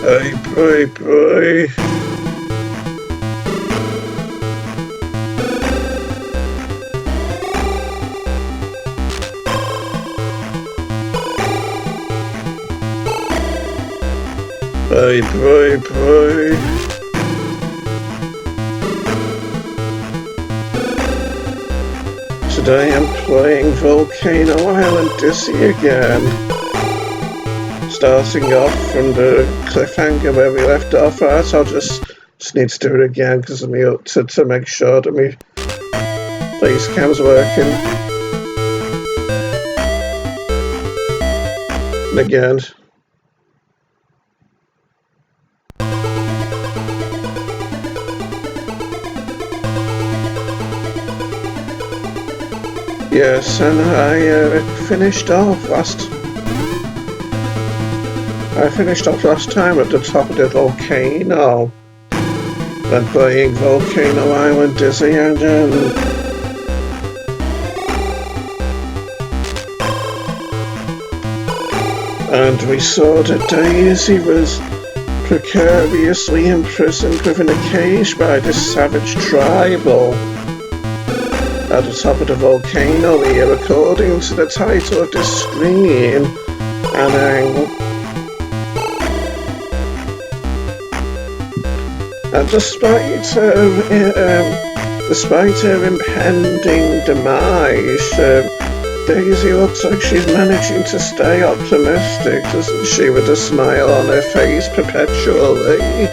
Boy, boy, boy. Boy, boy, boy. Today I'm playing Volcano Island Dizzy again. Starting off from the cliffhanger where we left off at. I'll just need to do it again because I'm up to make sure that my face cam's working. And again. Yes, and I finished off last time at the top of the volcano. When playing Volcano Island Dizzy again. And we saw that Daisy was precariously imprisoned within a cage by this savage tribal. At the top of the volcano here, according to the title of this screen. And despite her impending demise, Daisy looks like she's managing to stay optimistic, doesn't she, with a smile on her face perpetually.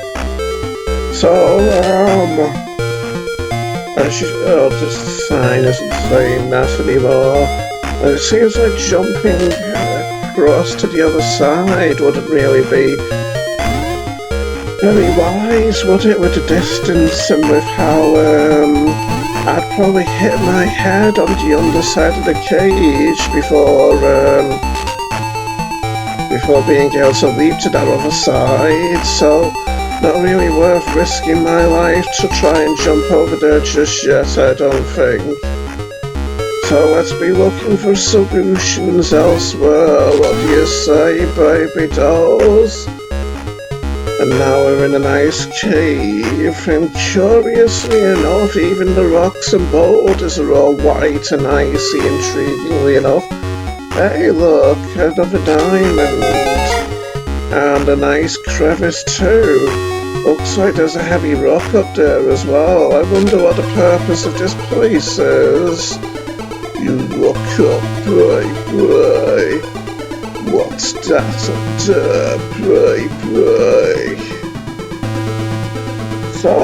So, this sign isn't saying that anymore. It seems like jumping across to the other side wouldn't really be very wise, would it, with the distance and with how I'd probably hit my head on the underside of the cage before being able to leap to that other side, so not really worth risking my life to try and jump over there just yet, I don't think. So let's be looking for solutions elsewhere, what do you say, baby dolls? And now we're in a nice cave, and curiously enough, even the rocks and boulders are all white and icy, intriguingly enough. Hey look, another diamond. And a nice crevice too. Looks like there's a heavy rock up there as well. I wonder what the purpose of this place is. You look up, boy. What's that up there, boy? So,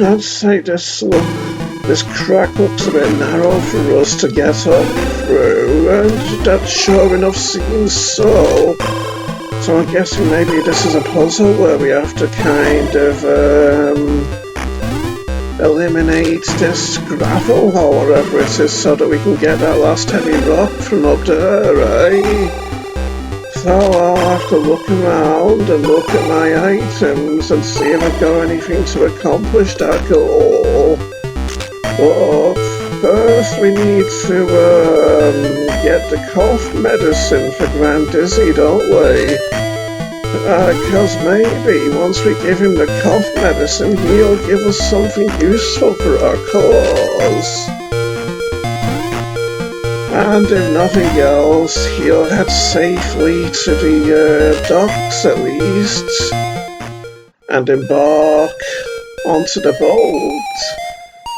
I'd say this crack looks a bit narrow for us to get up through, and that sure enough seems so. So I'm guessing maybe this is a puzzle where we have to kind of eliminate this gravel or whatever it is so that we can get that last heavy rock from up there, eh? So I'll have to look around and look at my items and see if I've got anything to accomplish that goal. But first we need to get the cough medicine for Grand Dizzy, don't we? Because maybe once we give him the cough medicine, he'll give us something useful for our cause. And if nothing else, he'll head safely to the docks at least, and embark onto the boat.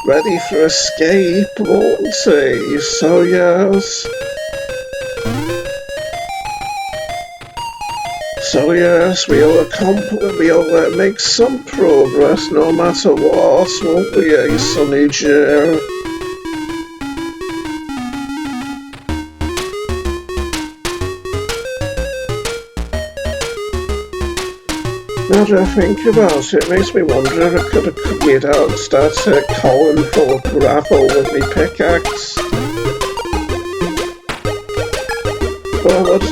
Ready for escape, won't he? So yes. We'll make some progress no matter what, won't we, Sonny Joe? Now that I think about it, makes me wonder if I could have cleared out and started a column full of gravel with my pickaxe. Well, I'd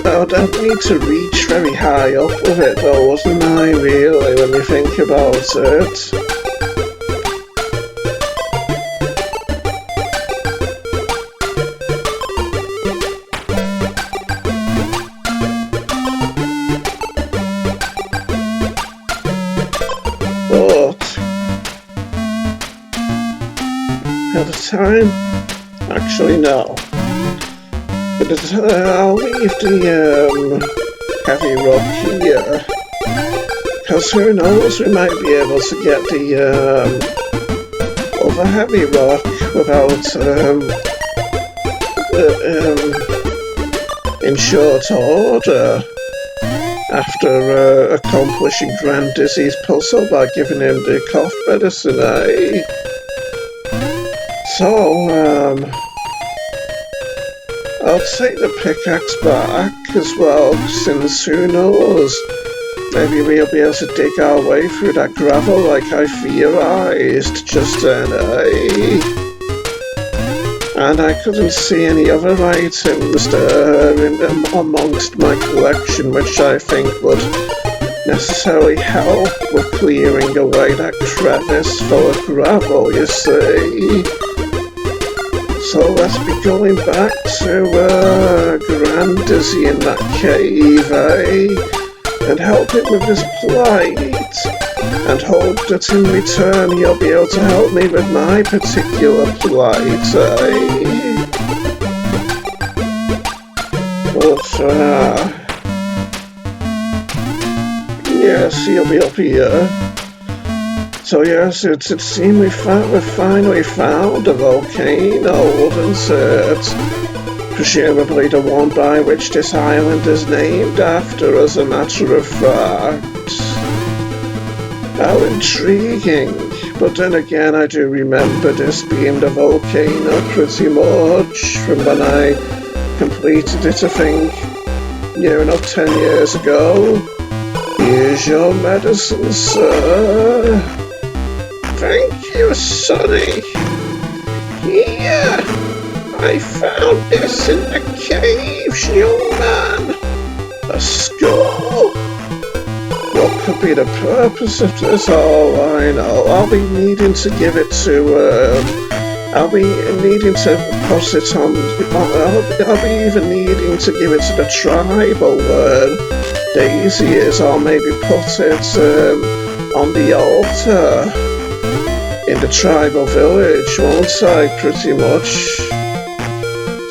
need to reach very high up with it though, wasn't I, really, when you think about it? time? Actually, no. But I'll leave the heavy rock here. Because who knows, we might be able to get the other heavy rock without in short order. After accomplishing Grand Dizzy's puzzle by giving him the cough medicine, eh? So, I'll take the pickaxe back as well, since who knows, maybe we'll be able to dig our way through that gravel like I theorized just then, eh? And I couldn't see any other items amongst my collection which I think would necessarily help with clearing away that crevice full of gravel, you see. So let's be going back to Grand Dizzy in that cave, eh? And help him with his plight. And hope that in return he'll be able to help me with my particular plight, eh? But, yes, he'll be up here. So yes, it seems we finally found a volcano, wouldn't it? Presumably the one by which this island is named after, as a matter of fact. How intriguing. But then again, I do remember this being the volcano pretty much from when I completed it, I think, near enough 10 years ago. Here's your medicine, sir. Thank you, Sonny. Here, I found this in the caves, young man. A skull. What could be the purpose of this? Oh, I know. I'll be needing to give it to, I'll be needing to put it on, I'll be even needing to give it to the tribal where Daisy is, or maybe put it, on the altar in the tribal village, won't I, pretty much?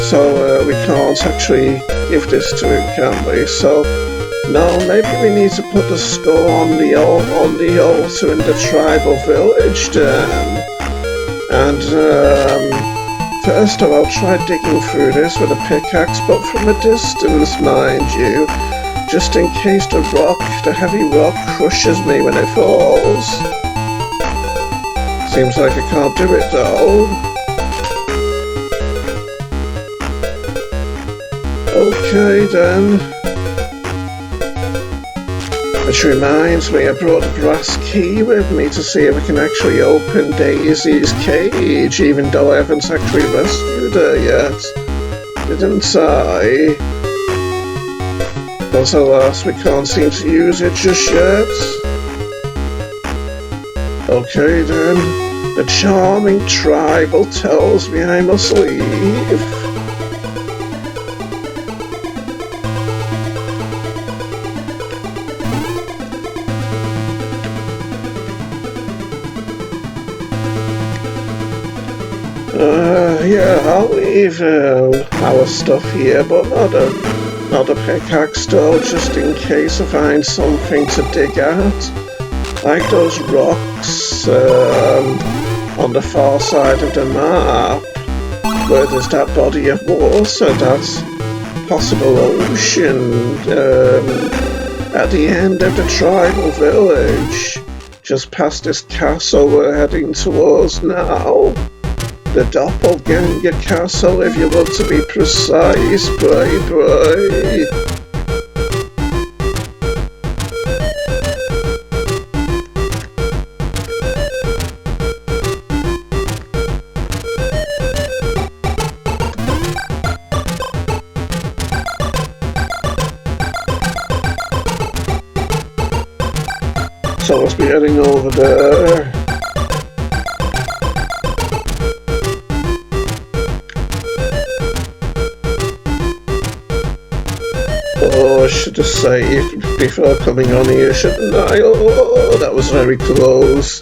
So, we can't actually give this to him, can we? So, no, maybe we need to put the skull on the altar in the tribal village then. And first of all, I'll try digging through this with a pickaxe, but from a distance, mind you, just in case the heavy rock crushes me when it falls. Seems like I can't do it though. Okay then. Which reminds me, I brought a brass key with me to see if I can actually open Daisy's cage, even though I haven't actually rescued her yet. Didn't I? But alas, we can't seem to use it just yet. Okay then. The charming tribal tells me I must leave. Yeah, I'll leave our stuff here, but not a pickaxe though, just in case I find something to dig at. Like those rocks on the far side of the map, where there's that body of water, that possible ocean at the end of the tribal village, just past this castle we're heading towards now. The Doppelganger Castle, if you want to be precise, bye. So let's be heading over there. Oh, I should have saved before coming on here, shouldn't I? Oh, that was very close.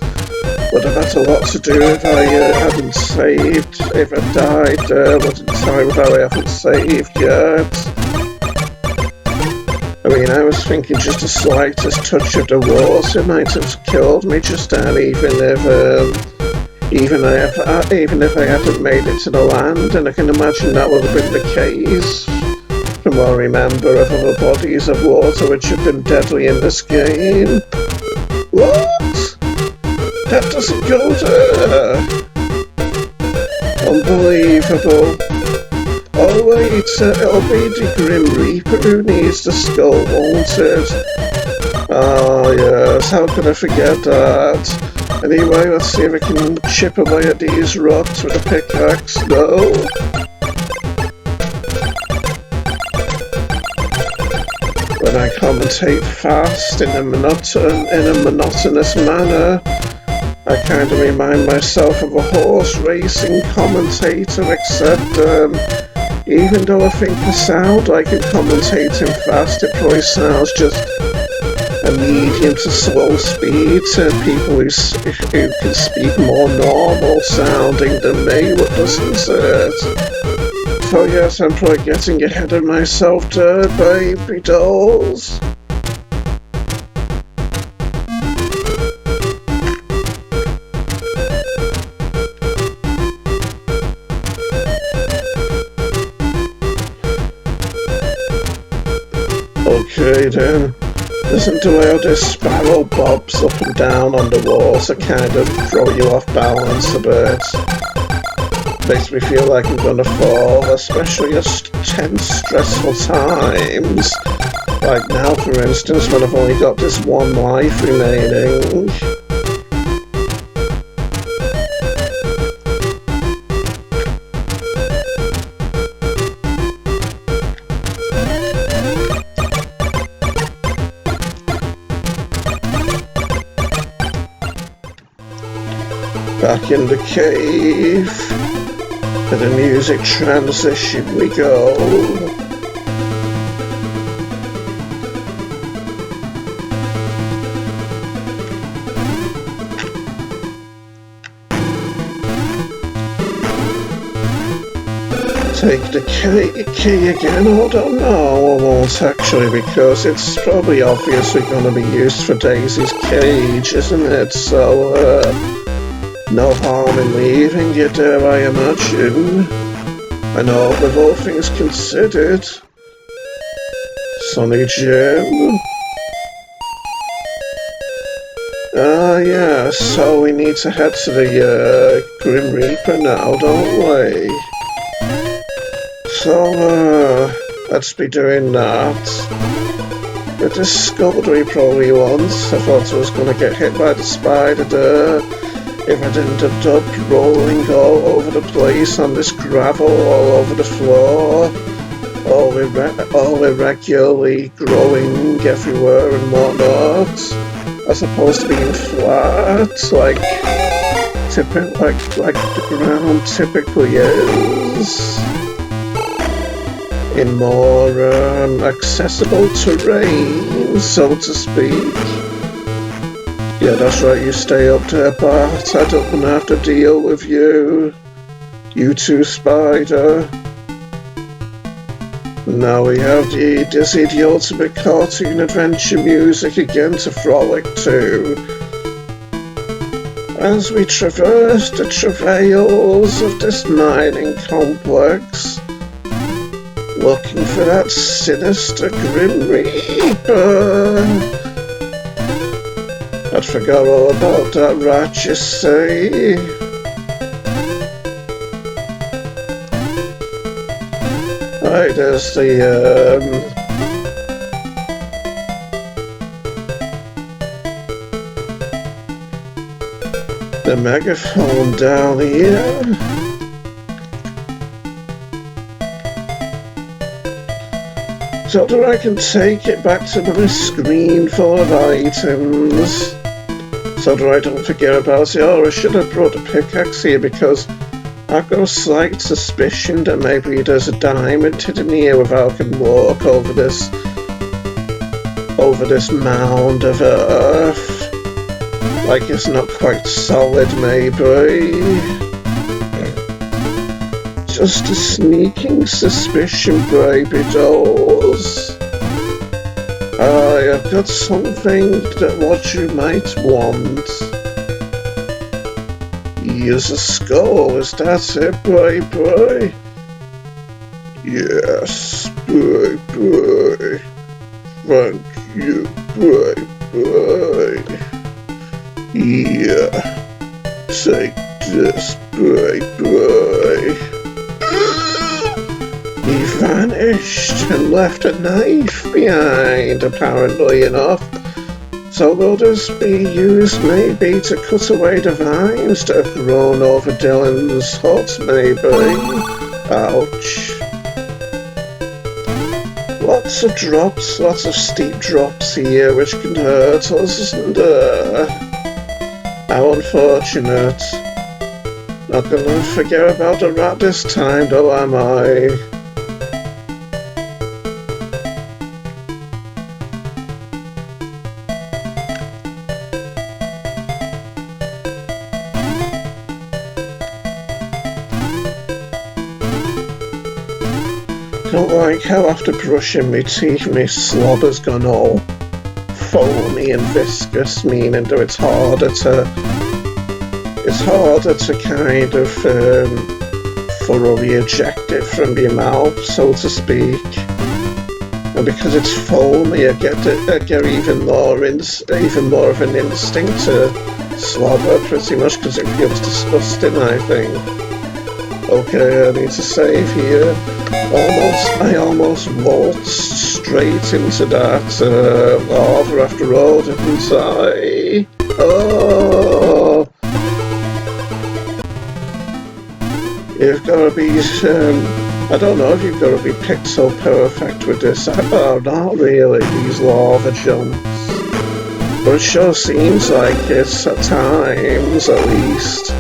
Would have had a lot to do if I hadn't saved, if I died at a time that I haven't saved yet. I mean, I was thinking just the slightest touch of the water might have killed me just then, even if I hadn't made it to the land, and I can imagine that would have been the case. From what I remember of other bodies of water which have been deadly in this game. What? That doesn't go there! Unbelievable. Oh wait, it'll be the Grim Reaper who needs the skull, won't it? Oh yes, how could I forget that? Anyway, let's see if I can chip away at these rocks with a pickaxe. No? When I commentate fast in a monotonous manner, I kind of remind myself of a horse racing commentator, except even though I think I sound like I'm commentating fast, it probably sounds just a medium to slow speed to people who can speak more normal sounding than me, what doesn't it? So yes, I'm probably getting ahead of myself there, baby dolls. Okay then, listen to how this sparrow bobs up and down on the walls to kind of throw you off balance a bit. Makes me feel like I'm gonna fall, especially at tense, stressful times. Like now, for instance, when I've only got this one life remaining. Back in the cave, to the music transition we go. Take the key again. Oh, don't know. I won't actually, because it's probably obviously going to be used for Daisy's cage, isn't it? So, no harm in leaving you, dare I imagine. I know, with all things considered. Sonny Jim. Ah, yeah, so we need to head to the Grim Reaper now, don't we? So, let's be doing that. With this sculpture probably once. I thought I was going to get hit by the spider there. If I didn't end up rolling all over the place on this gravel, all over the floor, all irregularly growing everywhere and whatnot, as opposed to being flat, like the ground typically is, in more accessible terrain, so to speak. Yeah, that's right, you stay up there, Bart. I don't want to have to deal with you. You too, Spider. Now we have the ultimate cartoon adventure music again to frolic to. As we traverse the travails of this mining complex, looking for that sinister Grim Reaper. I'd forgot all about that rat, you see. Right, there's the megaphone down here. So that I can take it back to my screen full of items. So that I don't forget about it. Oh, I should have brought a pickaxe here because I've got a slight suspicion that maybe there's a diamond hidden here without I can walk over this mound of earth. like it's not quite solid, maybe. Just a sneaking suspicion, baby dolls. I've got something that what you might want. Here's a skull, is that it, baby? Yes, baby. Thank you, baby. Yeah, take this, baby. He vanished and left a knife behind, apparently enough. So will this be used maybe to cut away the vines that have grown over Dylan's hut, maybe? Ouch. Lots of drops, lots of steep drops here which can hurt us, and how unfortunate. Not gonna forget about the rat this time though, am I? Don't like how after brushing my teeth my slobber's gone all foamy and viscous, meaning that it's harder to kind of thoroughly eject it from your mouth, so to speak. And because it's foamy, I get even more of an instinct to slobber, pretty much, because it feels disgusting, I think. Okay, I need to save here. I almost waltzed straight into that lava after all, didn't I? Oh! You've got to be, I don't know if you've got to be pixel perfect with this. Oh, not really, these lava jumps. But it sure seems like it's at times, at least.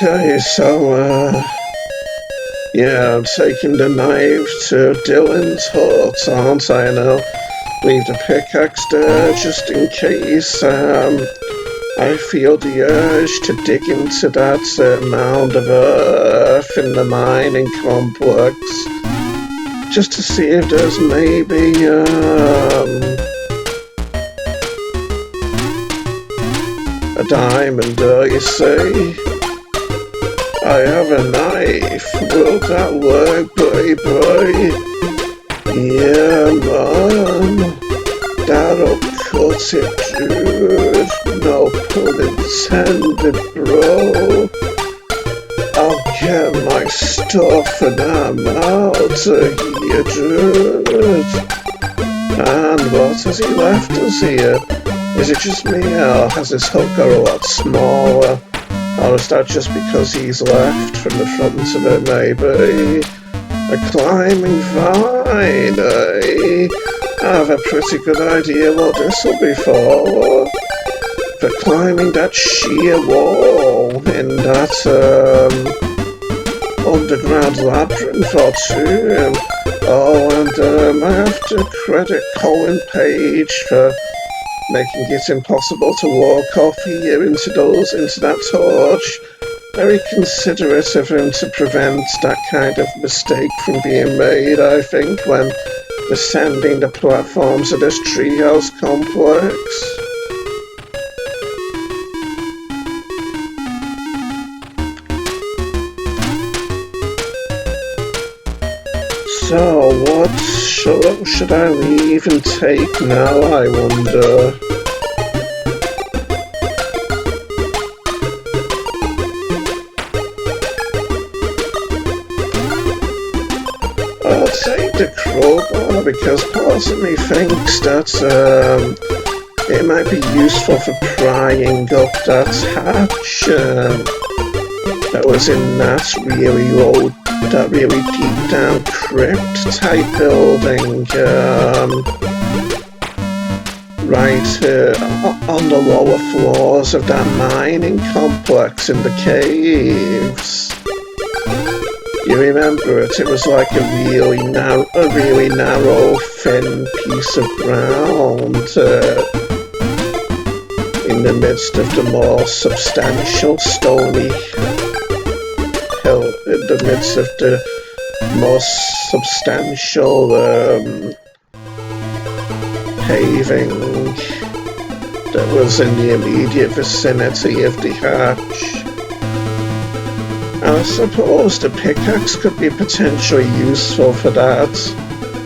Okay, so, yeah, I'm taking the knife to Dylan's hut, aren't I now? Leave the pickaxe there, just in case, I feel the urge to dig into that mound of earth in the mining complex, just to see if there's maybe, a diamond there, you see? I have a knife, will that work, baby? Yeah, man, that'll cut it, dude, no pun intended, bro. I'll get my stuff and I'm out of here, dude. And what has he left us here? Is it just me, or has his hut got a lot smaller? Or is that just because he's left from the front of it, maybe? A climbing vine, eh? I have a pretty good idea what this will be for. For climbing that sheer wall in that, underground labyrinth or two. Oh, and I have to credit Colin Page for making it impossible to walk off here into that torch. Very considerate of him to prevent that kind of mistake from being made, I think, when descending the platforms of this treehouse complex. So, what should I leave and take now, I wonder? I'll take the crowbar because part of me thinks that it might be useful for prying up that hatch that was in that really deep down crypt type building right on the lower floors of that mining complex in the caves. You remember it? It was like a really narrow, thin piece of ground in the midst of the more substantial stony hill, in the midst of the more substantial paving that was in the immediate vicinity of the hatch. I suppose the pickaxe could be potentially useful for that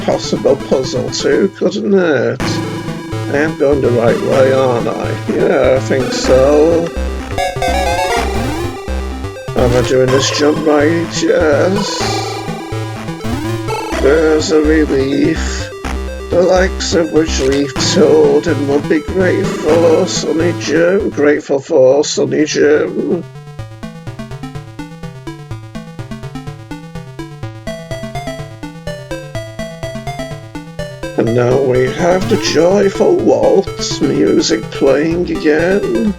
possible puzzle too, couldn't it? I am going the right way, aren't I? Yeah, I think so. Am I doing this jump right? Yes. There's a relief, the likes of which Leaf told and would be grateful for, Sonny Jim. And now we have the joyful waltz music playing again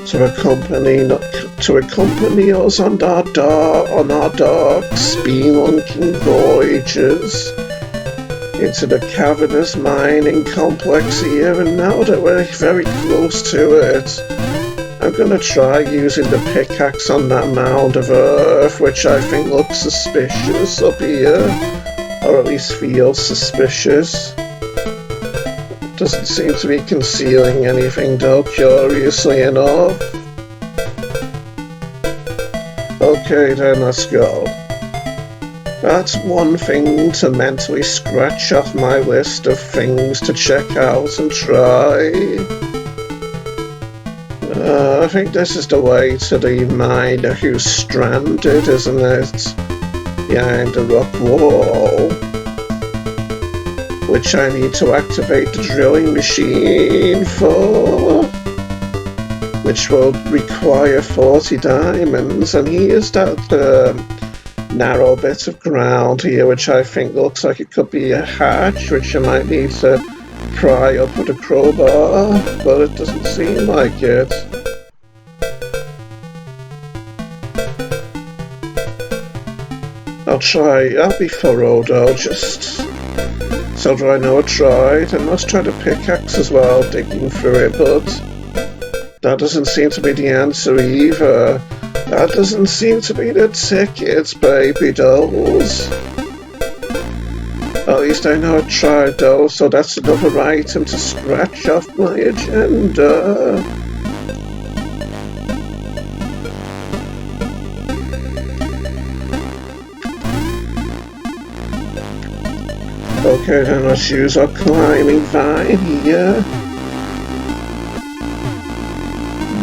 to accompany us on our dark spelunking voyages into the cavernous mining complex here. And now that we're very close to it, I'm gonna try using the pickaxe on that mound of earth, which I think looks suspicious up here. Or at least feels suspicious. Doesn't seem to be concealing anything though, curiously enough. Okay then, let's go. That's one thing to mentally scratch off my list of things to check out and try. I think this is the way to the miner who's stranded, isn't it? Behind the rock wall, which I need to activate the drilling machine for, which will require 40 diamonds. And here's that narrow bit of ground here, which I think looks like it could be a hatch, which I might need to pry up with a crowbar, but it doesn't seem like it. I'll be thorough though, just so that I know I tried. And let's try the pickaxe as well, digging through it, but that doesn't seem to be the answer either. That doesn't seem to be the ticket, baby dolls. At least I know I tried though, so that's another item to scratch off my agenda. Okay, then let's use our climbing vine here.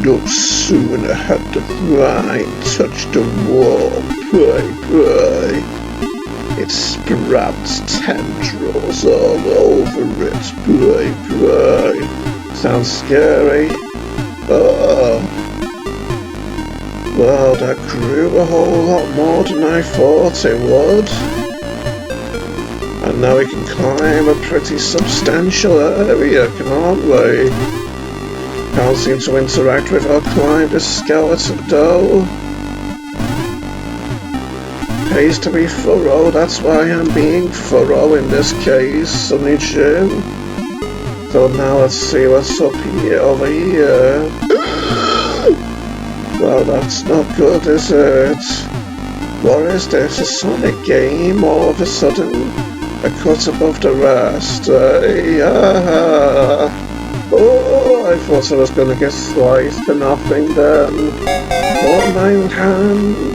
No sooner had the vine touched the wall, pray. It sprouts tendrils all over it, pray. Sounds scary. Oh. Well, that grew a whole lot more than I thought it would. And now we can climb a pretty substantial area, can't we? Can't seem to interact with or climb the skeleton though. Pays to be thorough, that's why I'm being thorough in this case, Sonny Jim. So now let's see what's up here, over here. Well, that's not good, is it? What is this, a Sonic game all of a sudden? A cut above the rest. Oh, I thought I was going to get sliced to nothing then. Thought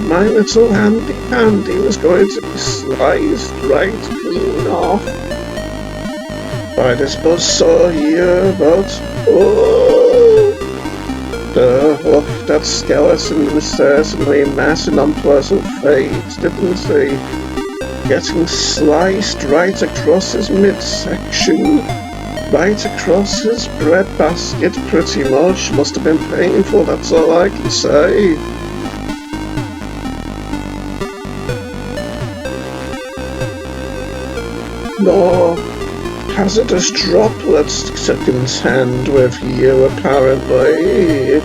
my little handy pandy was going to be sliced right clean off by this buzzsaw here, but look, that skeleton was certainly met an unpleasant fate, didn't he? Getting sliced right across his midsection, right across his breadbasket pretty much. Must have been painful, that's all I can say. More hazardous droplets to contend with here, apparently.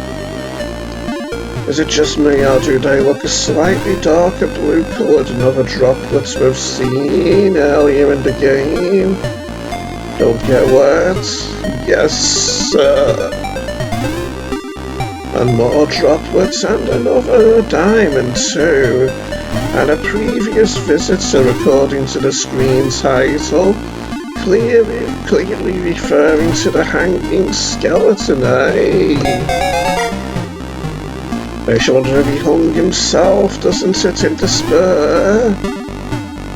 Is it just me, or do they look a slightly darker blue colour than other droplets we've seen earlier in the game? Don't get wet. Yes, sir. And more droplets, and another diamond too. And a previous visitor, according to the screen title, clearly referring to the hanging skeleton, eh? I wonder if he hung himself, doesn't it, in despair?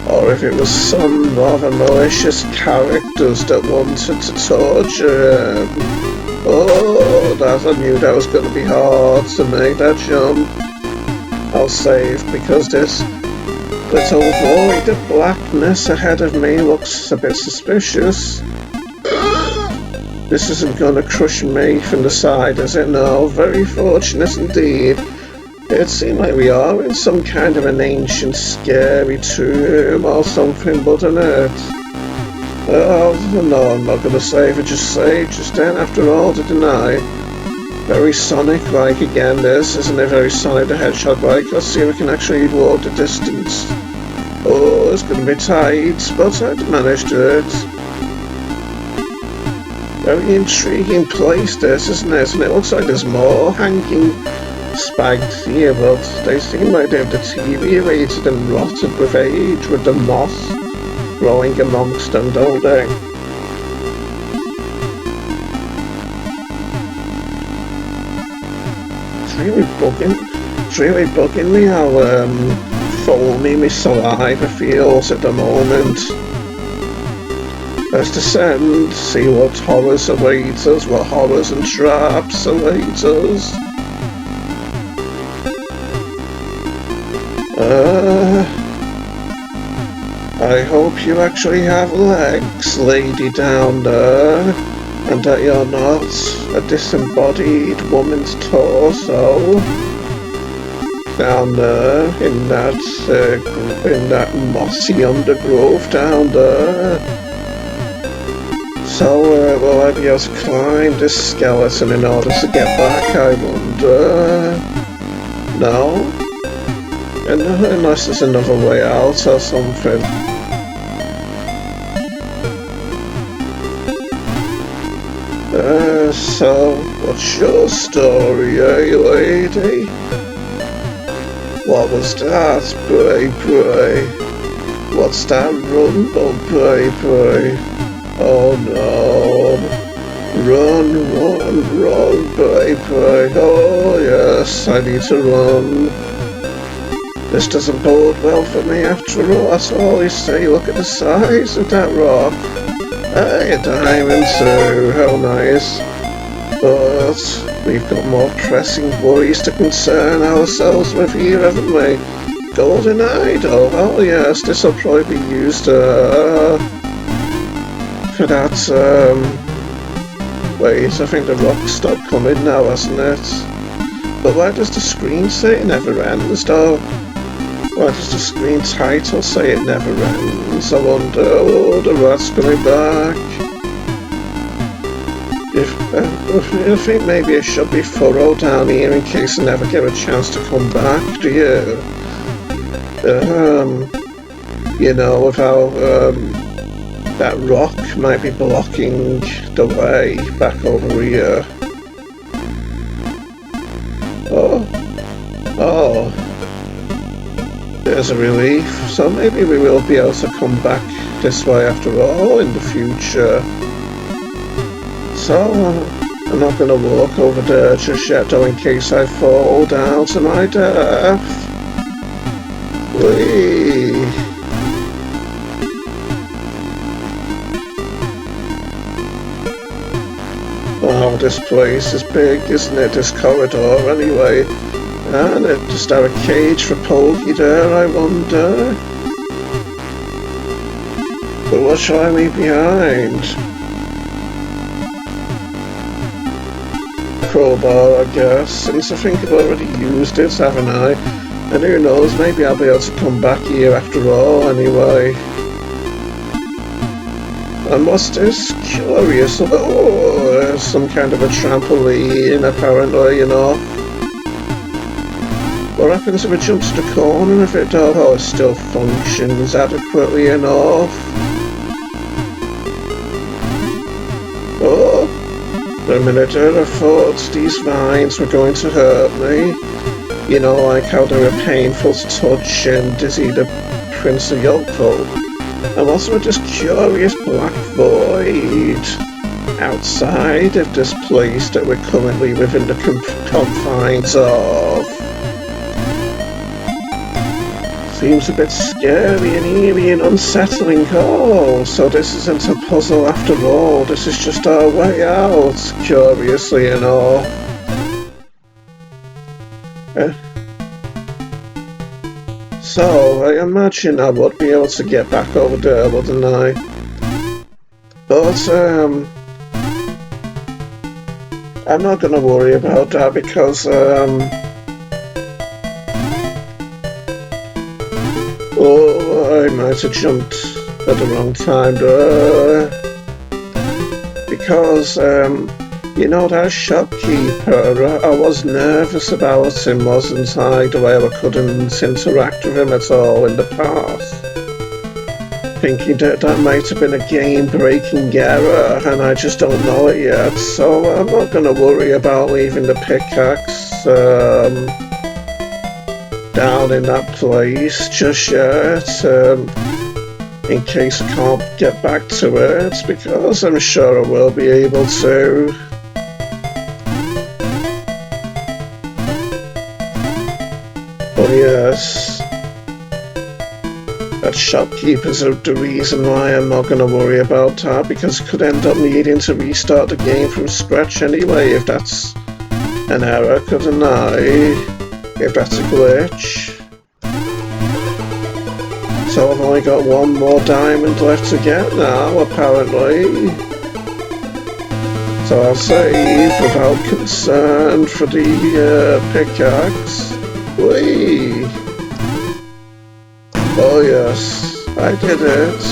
Or if it was some rather malicious characters that wanted to torture him. Oh, I knew that was going to be hard to make that jump. I'll save, because this little void of blackness ahead of me looks a bit suspicious. This isn't going to crush me from the side, is it? No, very fortunate indeed. It seemed like we are in some kind of an ancient, scary tomb or something, wouldn't it? Oh, no, I'm not going to save it, just then, after all, didn't I? Very Sonic-like again, this, isn't it? Very Sonic the Hedgehog-like. Let's see if we can actually walk the distance. Oh, it's going to be tight, but I'd managed it. Very intriguing place this, isn't it? And it looks like there's more hanging spikes here, but they seem like they've deteriorated and rotted with age, with the moss growing amongst them, don't they? It's really bugging me how foamy my saliva feels at the moment. Let's descend, see what horrors await us, what horrors and traps await us. I hope you actually have legs, lady down there, and that you're not a disembodied woman's torso down there in that mossy undergrowth down there. So, will I be able to climb this skeleton in order to get back, I wonder? No? Unless there's another way out or something. So, what's your story, eh, lady? What was that, pray? What's that rumble, pray? Oh no! Run, pray! Oh yes, I need to run. This doesn't bode well for me after all. That's all you say. Look at the size of that rock. Hey, a diamond too, how nice. But we've got more pressing worries to concern ourselves with here, haven't we? Golden idol, oh yes, this will probably be used for that, wait, I think the rock stopped coming now, hasn't it? But why does the screen say it never ends, though? Why does the screen title say it never ends? I wonder, oh, the rat's coming back. I think maybe it should be furrowed down here in case I never get a chance to come back, do you? You know, with how, that rock might be blocking the way back over here. Oh. There's a relief. So maybe we will be able to come back this way after all in the future. So, I'm not going to walk over there just yet, though, in case I fall down to my death. Whee! Oh, this place is big, isn't it? This corridor, anyway. And it just have a cage for Pokey there, I wonder. But what shall I leave behind? Crowbar, I guess, since I think I've already used it, haven't I? And who knows, maybe I'll be able to come back here after all, anyway. And what's this? Curious. Oh, some kind of a trampoline, apparently, you know. What happens if it jumps to the corner if it does? Oh, it still functions adequately enough. Oh, for a minute there I thought these vines were going to hurt me. You know, like how they were painful to touch and dizzy the Prince of Yoko. And also with this curious black void outside of this place that we're currently within the confines of. Seems a bit scary and eerie and unsettling. Oh, so this isn't a puzzle after all. This is just our way out, curiously enough. So, I imagine I would be able to get back over there, wouldn't I? But, I'm not gonna worry about that because, oh, I might have jumped at the wrong time there. Because, you know, that shopkeeper, I was nervous about him, wasn't I? The way I couldn't interact with him at all in the past. Thinking that that might have been a game-breaking error, and I just don't know it yet. So I'm not going to worry about leaving the pickaxe down in that place just yet, in case I can't get back to it, because I'm sure I will be able to. Oh yes, that shopkeeper's the reason why I'm not going to worry about that, because I could end up needing to restart the game from scratch anyway if that's an error, couldn't I? If that's a glitch. So I've only got one more diamond left to get now, apparently. So I'll save without concern for the pickaxe. Whee! Oh yes, I did it.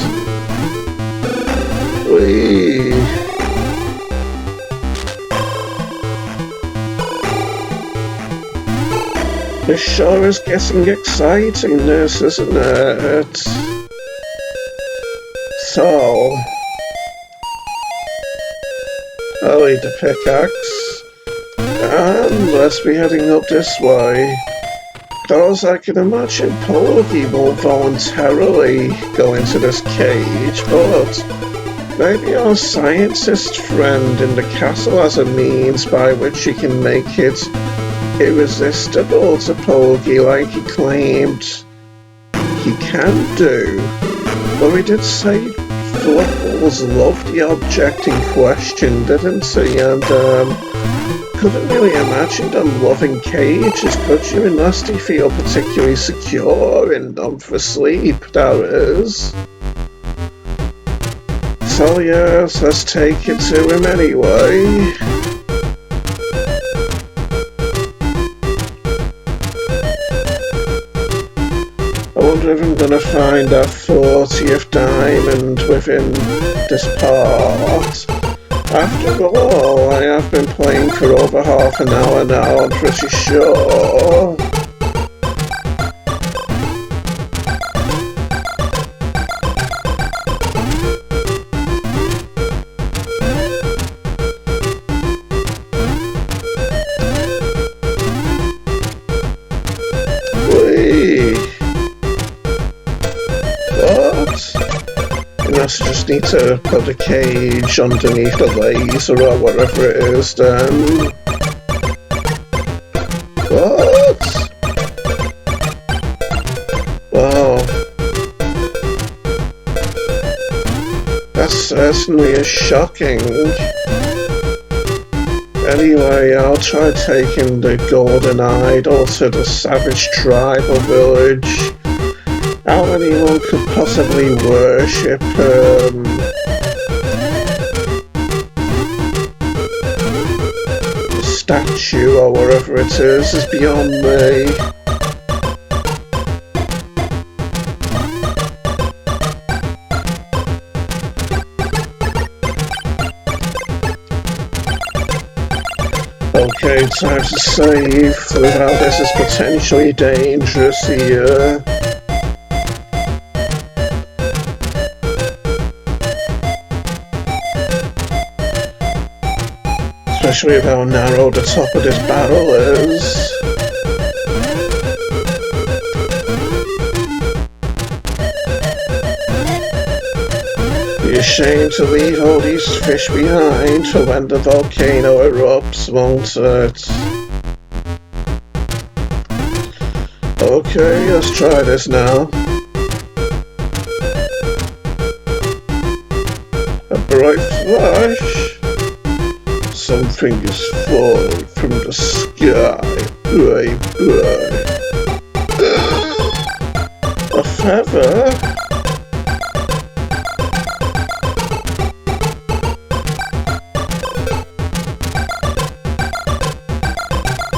Whee! This sure is getting exciting, this, isn't it? So, I'll need the pickaxe, and let's be heading up this way. Because I can imagine Porgy won't voluntarily go into this cage, but maybe our scientist friend in the castle has a means by which he can make it irresistible to Porgy like he claimed he can do. Though he did say Flipples loved the object in question, didn't he? And couldn't really imagine them loving cages, could you? Unless they feel particularly secure in them for sleep, that is. So yes, let's take it to him anyway. I wonder if I'm gonna find that 40th diamond within this part. After all, I have been playing for over half an hour now, I'm pretty sure. I just need to put a cage underneath the laser or whatever it is then. What? Wow. That certainly is shocking. Anyway, I'll try taking the golden idol to the savage tribal village. How anyone could possibly worship the statue or whatever it is beyond me. Okay, time to save. Without this is potentially dangerous here. Especially with how narrow the top of this barrel is. Be ashamed to leave all these fish behind for when the volcano erupts, won't it? Okay, let's try this now. A bright flash. Something is falling from the sky. A feather?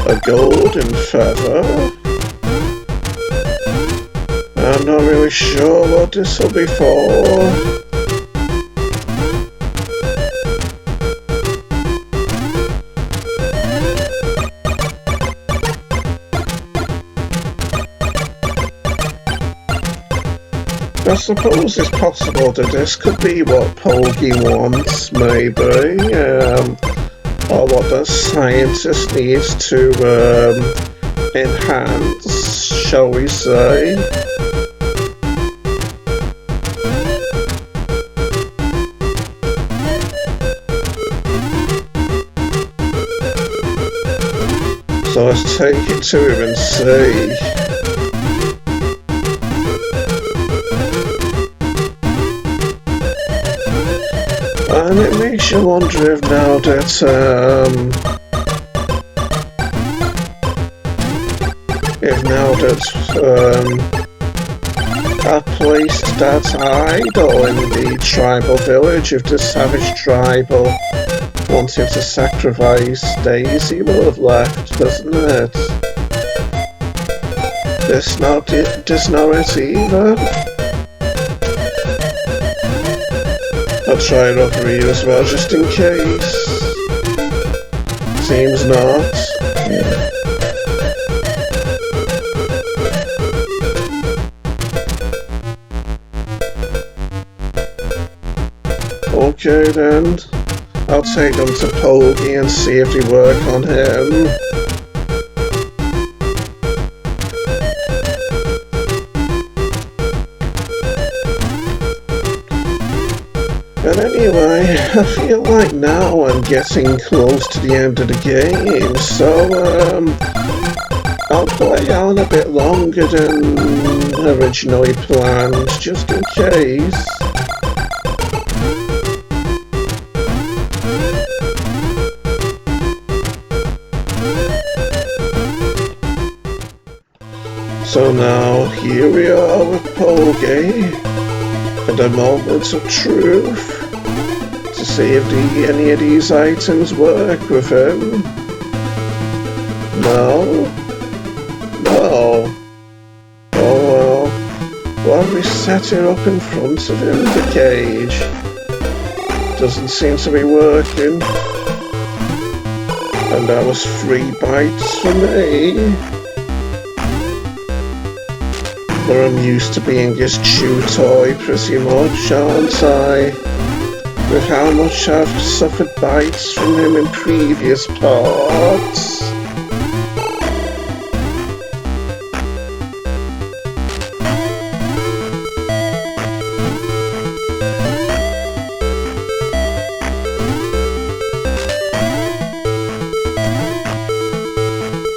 A golden feather? I'm not really sure what this will be for. I suppose it's possible that this could be what Poggy wants, maybe, or what the scientist needs to enhance, shall we say. So let's take it to him and see. And it makes you wonder if now that I placed that idol in the tribal village, if the savage tribal wanted to sacrifice Daisy will have left, doesn't it? This not it either. I'll try it over here as well, just in case. Seems not. Yeah. Okay then. I'll take them to Poggy and see if they work on him. But anyway, I feel like now I'm getting close to the end of the game, so I'll play on a bit longer than originally planned, just in case. So now, here we are with Poggy, and a moment of truth, to see if any of these items work with him. No? No. Oh well. Why we set it up in front of him, the cage? Doesn't seem to be working. And that was 3 bites for me. But I'm used to being his chew toy pretty much, aren't I? With how much I've suffered bites from him in previous parts.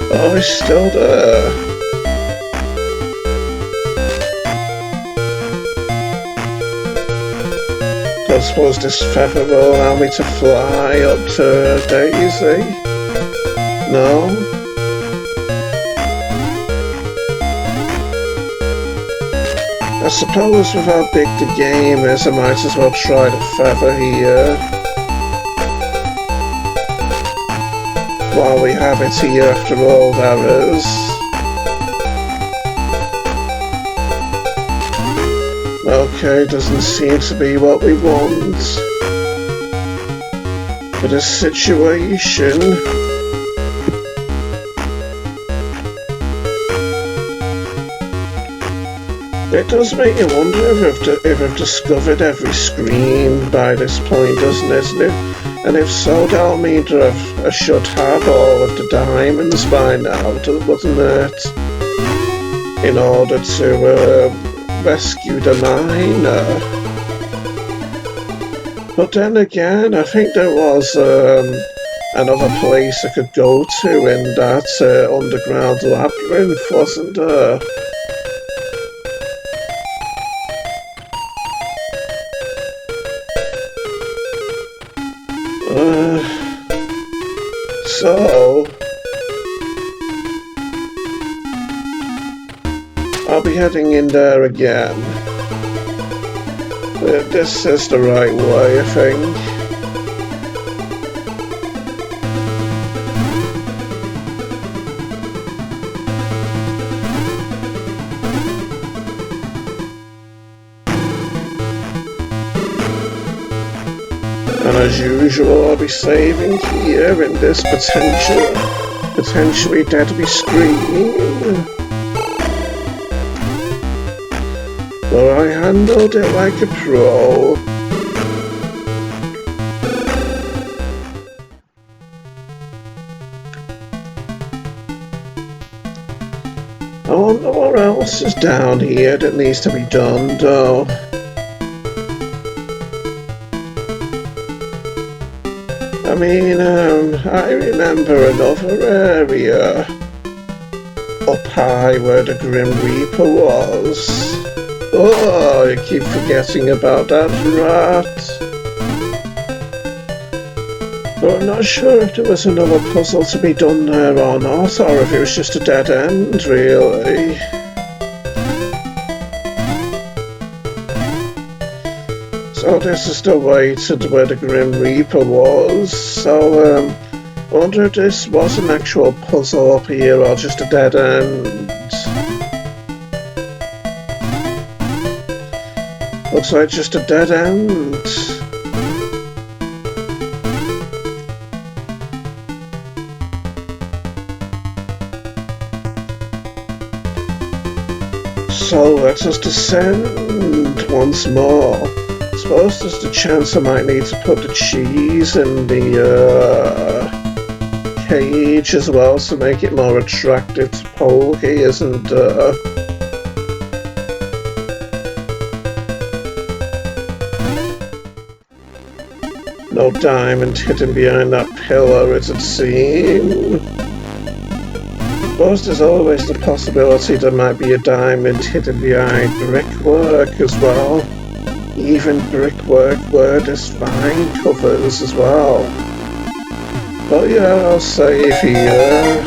Oh, he's still there. I suppose this feather will allow me to fly up to Daisy? No? I suppose with how big the game is, I might as well try the feather here. While we have it here after all, there is. Okay, doesn't seem to be what we want. For this situation, It does make you wonder if I've discovered every screen by this point, doesn't it? And if so, that'll mean that I should have all of the diamonds by now, wouldn't it? In order to rescue the miner. But then again, I think there was another place I could go to in that underground labyrinth, wasn't there? So I'll be heading in there again. This is the right way, I think. And as usual, I'll be saving here in this potentially deadly screen. But I handled it like a pro. I wonder what else is down here that needs to be done, though. I mean, I remember another area up high where the Grim Reaper was. Oh, I keep forgetting about that rat. But I'm not sure if there was another puzzle to be done there or not, or if it was just a dead end, really. So this is the way to where the Grim Reaper was. So, I wonder if this was an actual puzzle up here or just a dead end. Looks like just a dead end. So let us descend once more. I suppose there's the chance I might need to put the cheese in the cage as well to make it more attractive to Polgy, isn't there? No diamond hidden behind that pillar, it would seem. I suppose there's always the possibility there might be a diamond hidden behind brickwork as well. Even brickwork where there's vine covers as well. But yeah, I'll save here.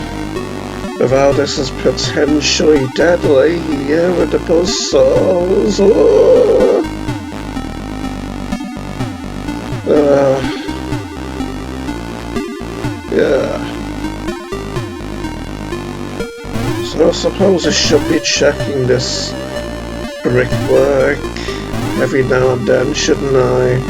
Without this is potentially deadly here with the buzzsaws. Oh. Yeah. So I suppose I should be checking this brickwork every now and then, shouldn't I?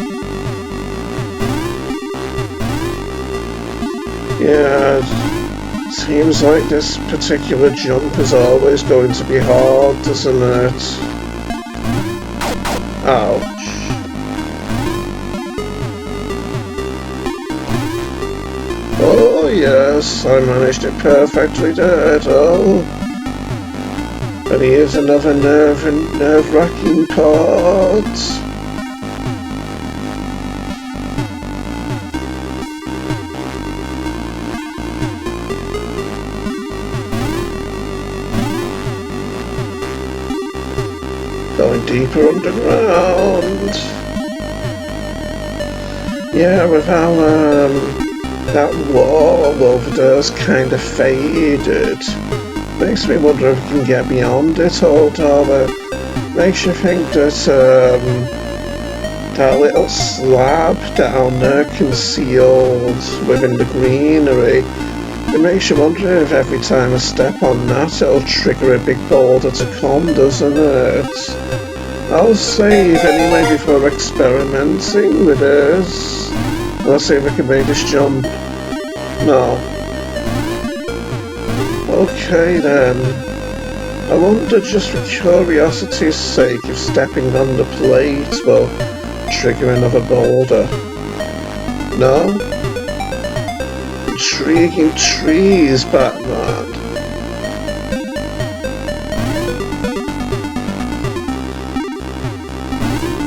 Yeah, it seems like this particular jump is always going to be hard, doesn't it? Ouch. Oh yes, I managed it perfectly there, though. And here's another nerve-wracking part. Going deeper underground. Yeah, with how that wall over there's kind of faded. Makes me wonder if we can get beyond it, although makes you think that that little slab down there concealed within the greenery, it makes you wonder if every time I step on that it'll trigger a big boulder to come, doesn't it? I'll save anyway before experimenting with this. Let's see if I can make this jump. No. Okay then. I wonder, just for curiosity's sake, if stepping on the plate will trigger another boulder. No? Intriguing trees, Batman.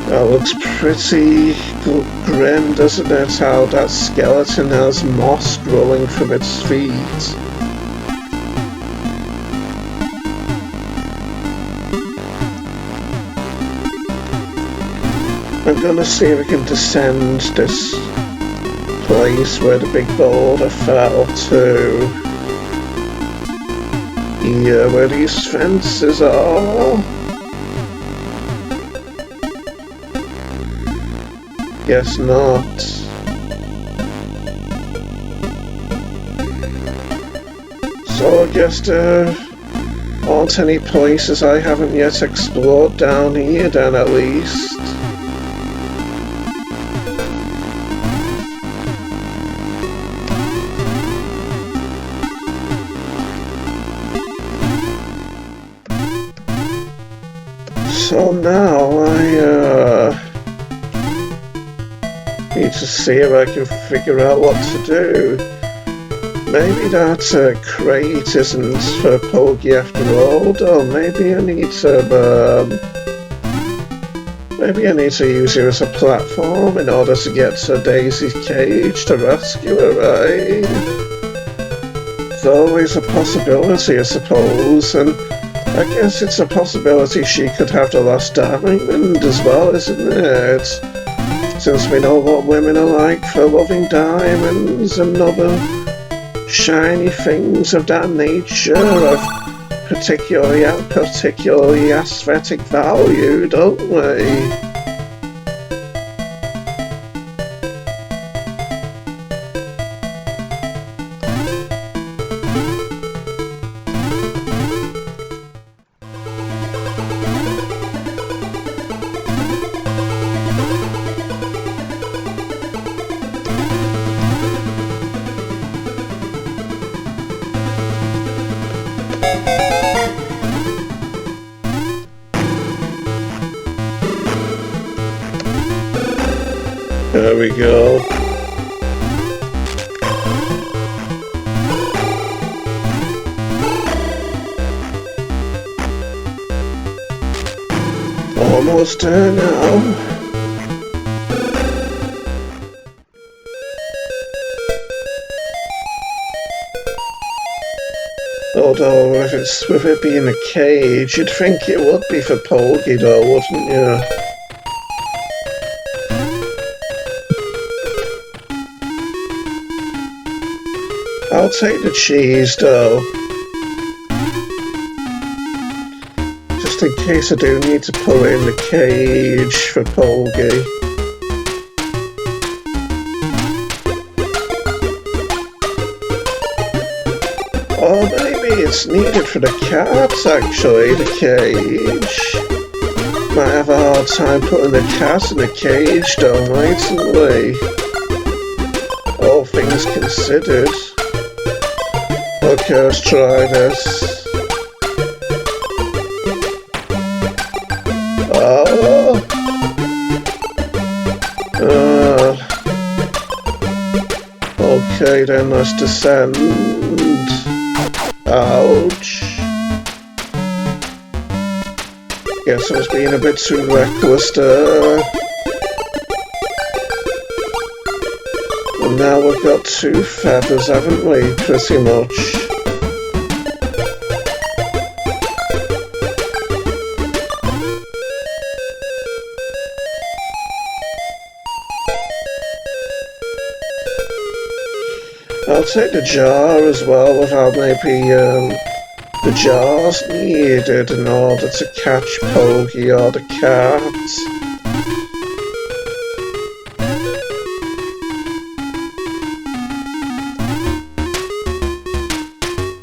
That looks pretty grim, doesn't it? How that skeleton has moss growing from its feet. I'm gonna see if we can descend this place where the big boulder fell to. Here, where these fences are. Guess not. So I guess there aren't any places I haven't yet explored down here then, at least. So now I need to see if I can figure out what to do. Maybe that crate isn't for Poggy after all, though. Maybe I need to use her as a platform in order to get to Daisy's cage to rescue her, right? It's always a possibility, I suppose, and I guess it's a possibility she could have the lost diamond as well, isn't it? Since we know what women are like for loving diamonds and other shiny things of that nature, of particularly aesthetic value, don't we? There we go. Almost there now. Although with it being a cage, you'd think it would be for Poggy though, wouldn't you? I'll take the cheese though, just in case I do need to put it in the cage for Poggy. Or maybe it's needed for the cats actually, the cage. Might have a hard time putting the cat in the cage though, mightn't we? All things considered. Okay, let's try this. Oh. Okay, then let's descend. Ouch. Guess I was being a bit too reckless there. And now we've got two feathers, haven't we? Pretty much. I'll take the jar as well, without maybe the jar's needed in order to catch Poggy or the cat.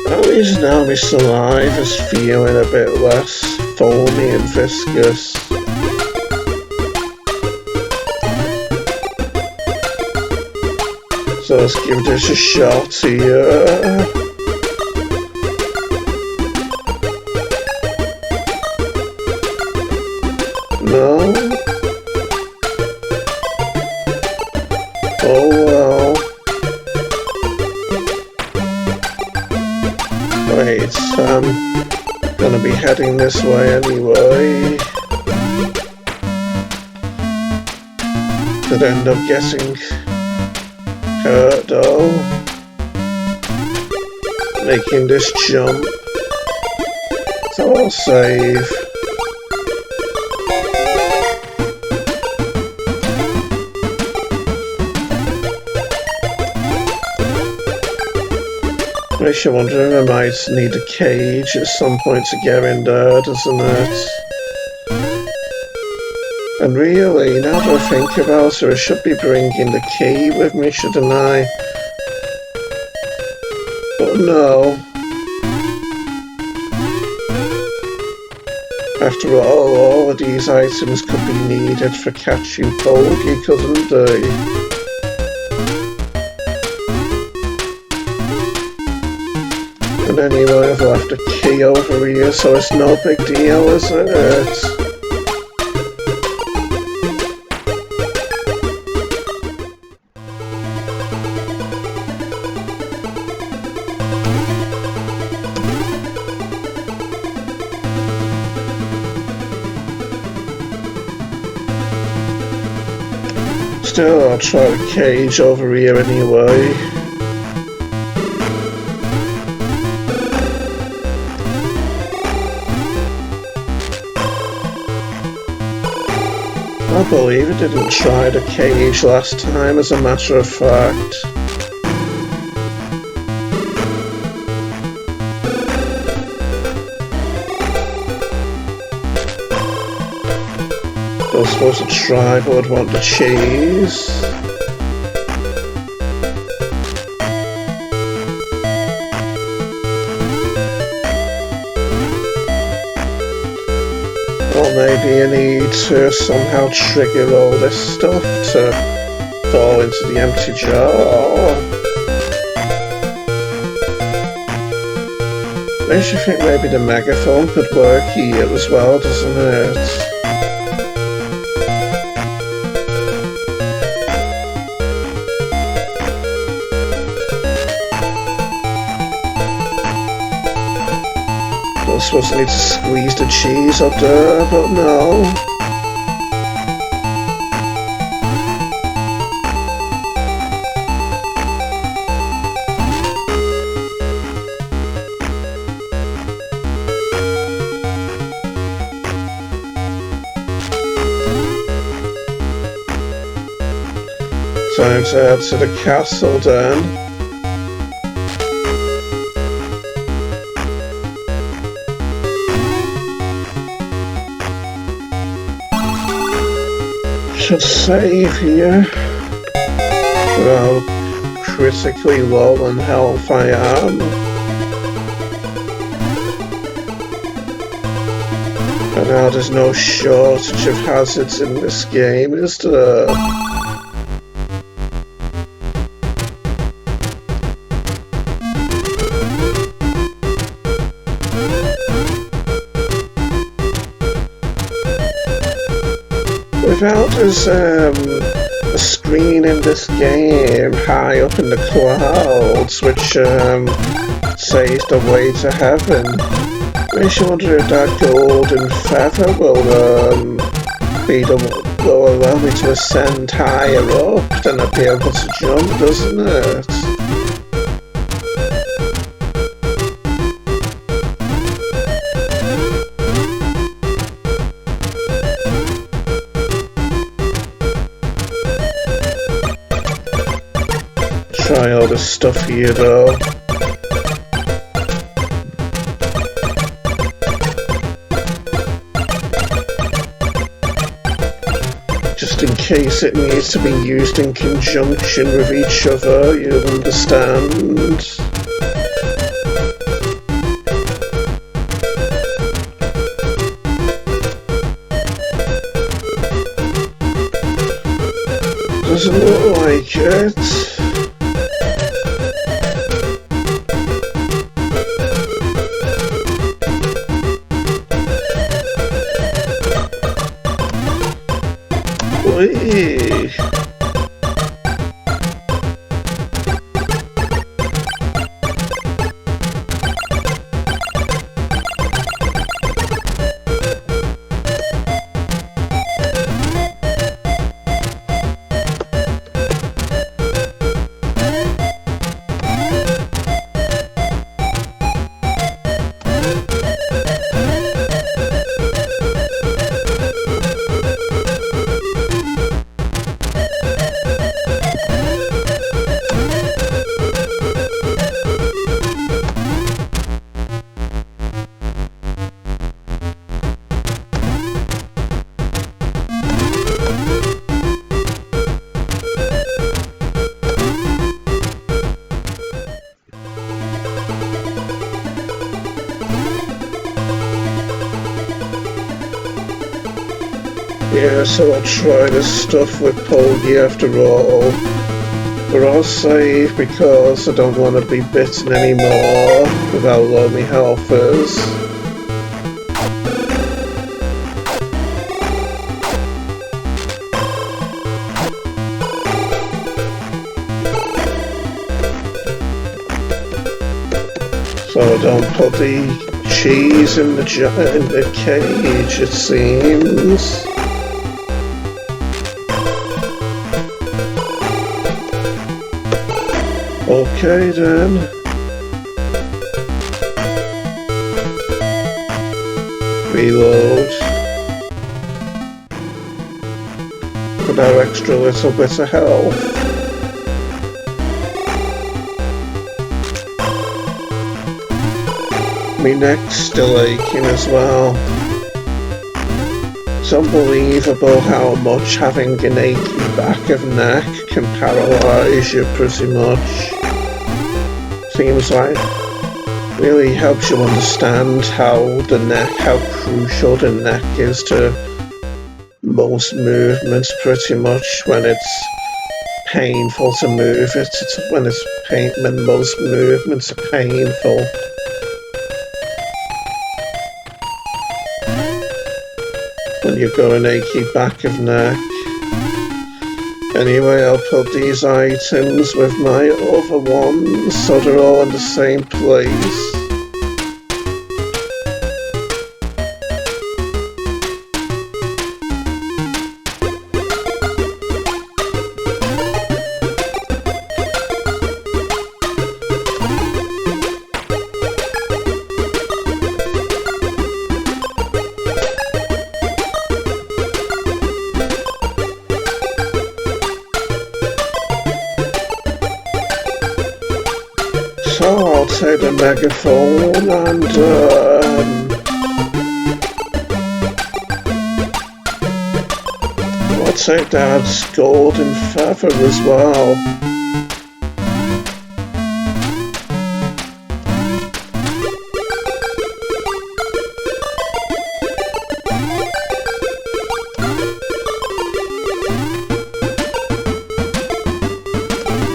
At least now my saliva's feeling a bit less foamy and viscous. So let's give this a shot here. Right, I'm gonna be heading this way anyway. Could end up getting hurt though, making this jump. So I'll save. Makes you wonder, I might need a cage at some point to get in there, doesn't it? And really, now that I think about it, I should be bringing the key with me, shouldn't I? But no. After all of these items could be needed for catching Pokey, couldn't they? And anyway, I've left a key over here, so it's no big deal, is it? Still, I'll try the cage over here anyway. I believe I didn't try the cage last time, as a matter of fact. I was supposed to try, but I'd want the cheese. Or maybe I need to somehow trigger all this stuff to fall into the empty jar. Makes you think maybe the megaphone could work here as well, doesn't it? I was supposed to need to squeeze the cheese up there, but no. Time to head to the castle then. Should save here. Well, critically low on health I am. And now there's no shortage of hazards in this game, is there? Without there's a screen in this game high up in the clouds which says the way to heaven, makes you wonder if that golden feather will allow me to ascend higher up than I'd be able to jump, doesn't it? Try all this stuff here though. Just in case it needs to be used in conjunction with each other, you'll understand. Doesn't look like it. Whee! Yeah, so I'll try this stuff with Poggy after all. We're all safe because I don't want to be bitten anymore with how low my health is. So I don't put the cheese in the cage, it seems. Okay then. Reload. With our extra little bit of health. My neck's still aching as well. It's unbelievable how much having an achy back of neck can paralyse you pretty much. Seems like really helps you understand how crucial the neck is to most movements pretty much when it's painful to move it. It's when most movements are painful. When you've got an achy back of neck. Anyway, I'll put these items with my other ones so they're all in the same place. So I'll take the megaphone and I'll take Dad's golden feather as well.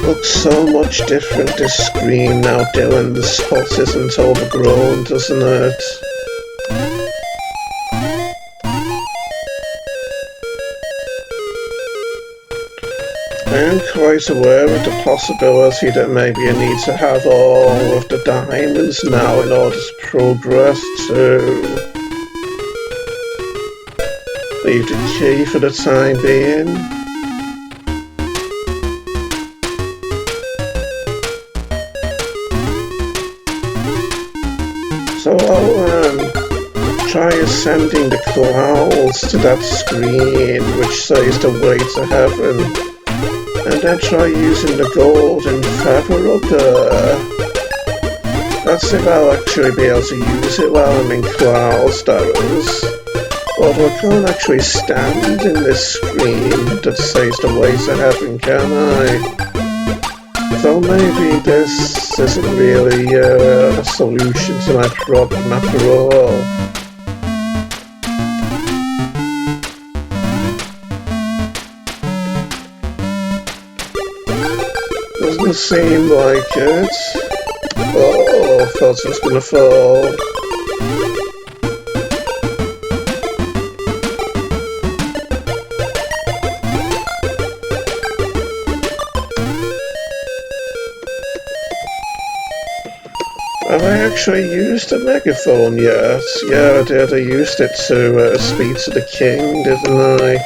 Looks so much different this screen now, Dylan. The spot isn't overgrown, doesn't it? I am quite aware of the possibility that maybe I need to have all of the diamonds now in order to progress too. Leave the key for the time being. So I'll try ascending the clouds to that screen which says the way to heaven, and then try using the golden feather up there. That's if I'll actually be able to use it while I'm in clouds, that is. Although I can't actually stand in this screen that says the way to heaven, can I? So maybe this isn't really a solution to my problem after all. Doesn't seem like it. Oh, I thought it was gonna fall. Have I actually used a megaphone yet? Yeah, I did. I used it to speak to the king, didn't I?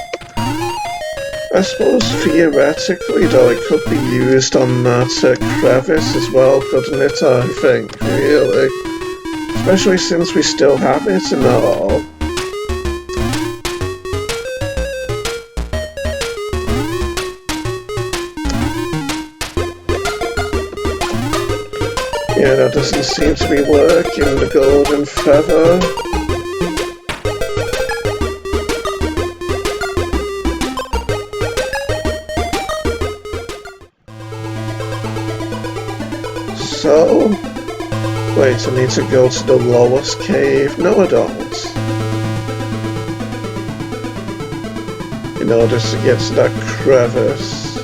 I suppose theoretically, though, it could be used on that crevice as well, couldn't it, I think, really? Especially since we still have it and all. Yeah, that doesn't seem to be working, the golden feather. So, wait, I need to go to the lowest cave. No, I don't. in order to get to that crevice.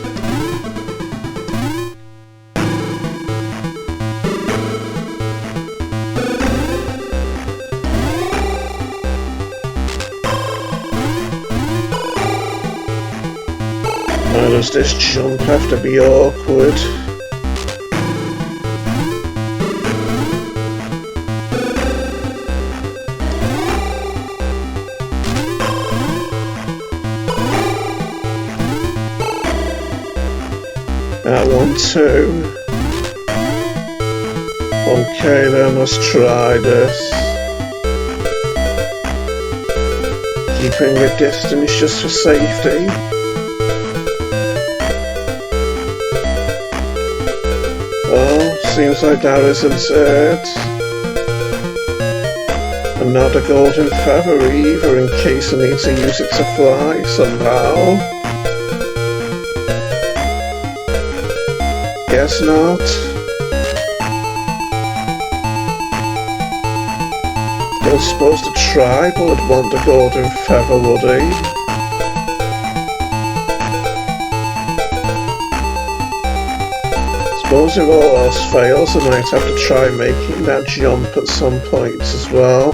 Why does this jump have to be awkward? That one too. Okay, then let's try this. Keeping a distance just for safety. Well, seems like that isn't it. And not a golden feather either, in case I need to use it to fly somehow. Guess not. I was supposed to try, but I'd want a golden feather, would he? Suppose if all else fails, I might have to try making that jump at some point as well.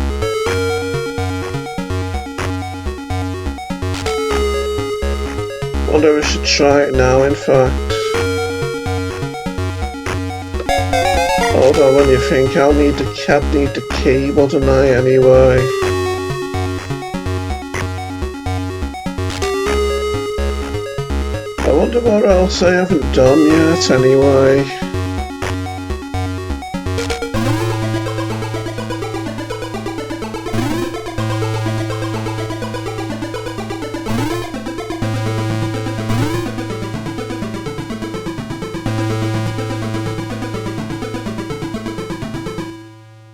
Wonder if I should try it now, in fact. Hold on, when you think I'd need the key, wouldn't I, anyway? I wonder what else I haven't done yet, anyway.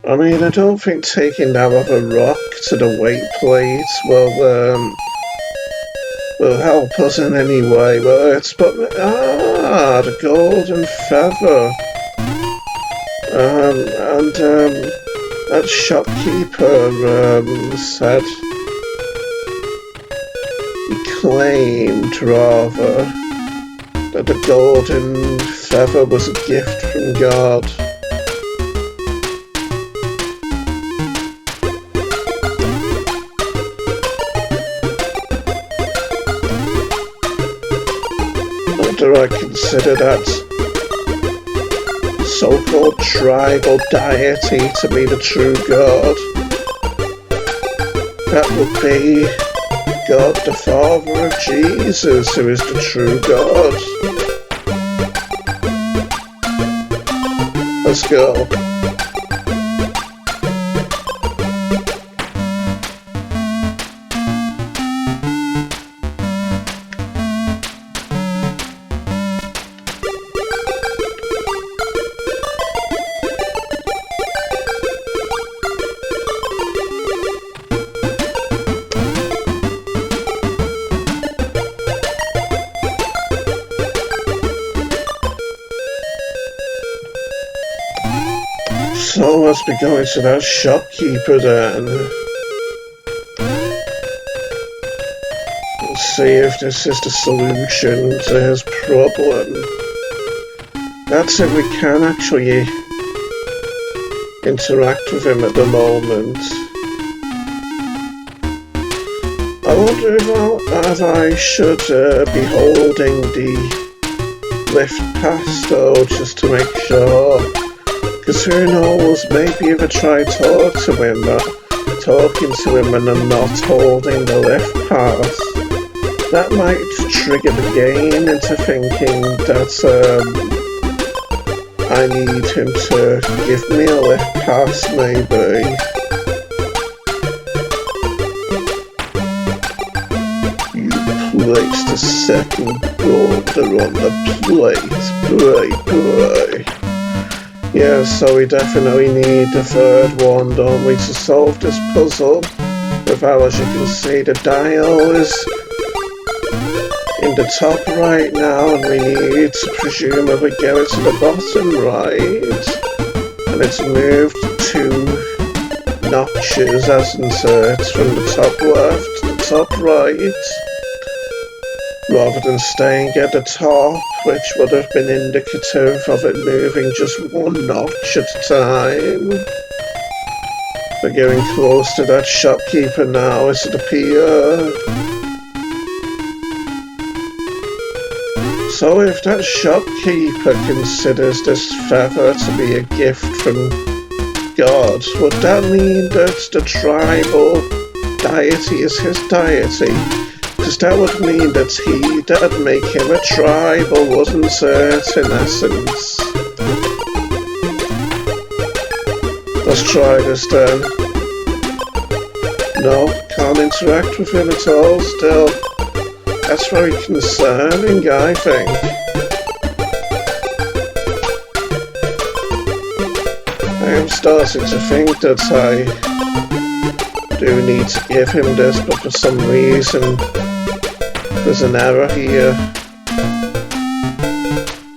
I mean, I don't think taking that other rock to the weight plate will help us in any way, will it? But, the golden feather. That shopkeeper, said, he claimed, rather, that the golden feather was a gift from God. Do I consider that so-called tribal deity to be the true God? That would be God the Father of Jesus, who is the true God. Let's go. So let's be going to that shopkeeper then. Let's see if this is the solution to his problem. That's if we can actually interact with him at the moment. I wonder if I should be holding the lift pass though, just to make sure. Because who knows, maybe if I try talking to him and I'm not holding the lift pass, that might trigger the game into thinking that I need him to give me a lift pass, maybe. You placed the second boulder on the plate, boy. Yeah, so we definitely need the third one, don't we, to solve this puzzle. But as you can see, the dial is in the top right now, and we need to presumably get it to the bottom right. And it's moved 2 notches, hasn't it, from the top left to the top right. rather than staying at the top, which would have been indicative of it moving just one notch at a time. We're getting close to that shopkeeper now, as it appears. So if that shopkeeper considers this feather to be a gift from God, would that mean that the tribal deity is his deity? Because that would mean that that'd make him a tribal, wouldn't it, in essence? Let's try this then. No, can't interact with him at all still. That's very concerning, I think. I am starting to think that I do need to give him this, but for some reason there's an error here.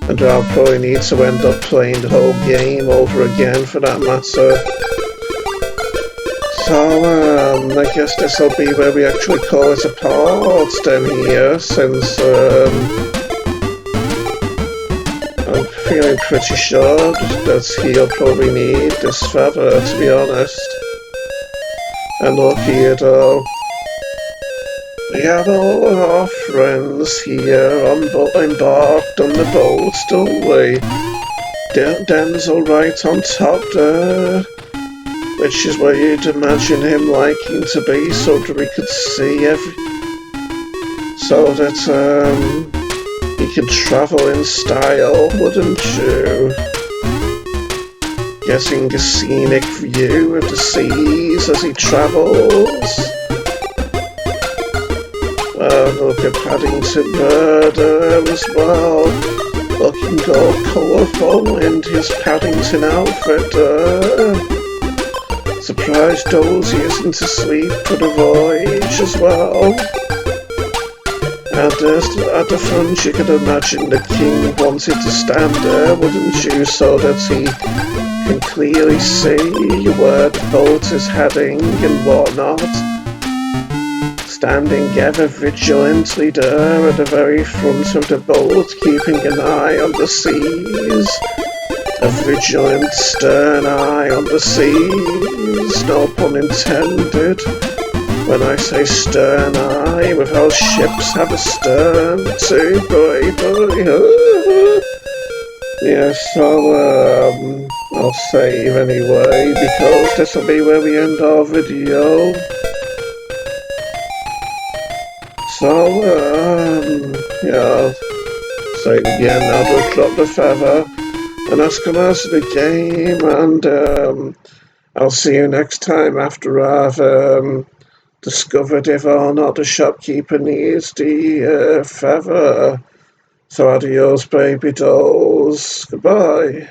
And I'll probably need to end up playing the whole game over again for that matter. So, I guess this will be where we actually call it apart then here, since I'm feeling pretty sure that he'll probably need this feather, to be honest. And look here though, we have all of our friends here embarked on the boat, don't we? Denzel right on top there, which is where you'd imagine him liking to be, so that we could see so that he could travel in style, wouldn't you? Getting a scenic view of the seas as he travels. Look at Paddington Bird there as well, looking all colourful in his Paddington outfit there. Surprised Dozy isn't asleep for the voyage as well. And at the front you could imagine the king wanted to stand there, wouldn't you, so that he can clearly see where the boat is heading and whatnot. Standing ever vigilantly there at the very front of the boat, keeping an eye on the seas. A vigilant, stern eye on the seas, no pun intended. When I say stern eye, with how ships have a stern too, boy. Yes, I'll save anyway, because this will be where we end our video. So, yeah, I'll say it again, I'll drop the feather, and that's gonna answer the game, and I'll see you next time after I've discovered if or not the shopkeeper needs the feather. So adios, baby dolls. Goodbye.